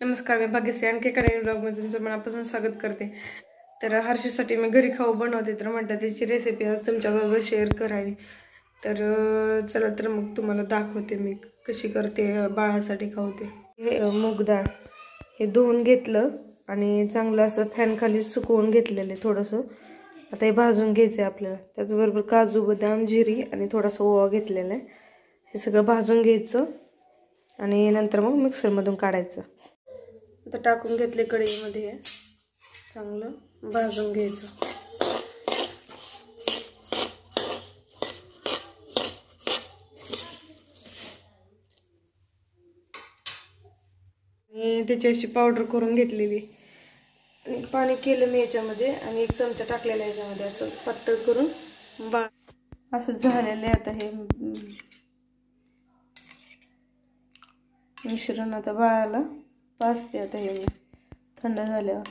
नमस्कार, मी भाग्यश्री आणखी एका नवीन ब्लॉगमध्ये तुमचं मनापासून स्वागत करते। तर हर्षूसाठी मी घरी खाऊ बनवते, तर म्हटलं त्याची रेसिपी आज तुमच्याबरोबर शेअर करावी। तर चला तर मग तुम्हाला दाखवते मी कशी करते बाळासाठी खाऊ ते। हे मूग डाळ हे धुवून घेतलं आणि चांगलं असं फॅन खाली सुकवून घेतलेलं थोडंसं। आता हे भाजून घ्यायचं आपल्याला। त्याचबरोबर काजू, बदाम, जिरी आणि थोडासा ओवा घेतलेला आहे। हे सगळं भाजून घ्यायचं आणि नंतर मग मिक्सरमधून काढायचं। आता टाकून घेतले कढईमध्ये, चांगलं भाजून घ्यायचं। आणि त्याची अशी पावडर करून घेतलेली आणि पाणी केलं मी याच्यामध्ये आणि 1 चमचा टाकलेला याच्यामध्ये, असं पातळ करून असं झालेलं आहे। आता हे मिश्रण आता बाळाला पाजते। आता हे थंड झाल्यावर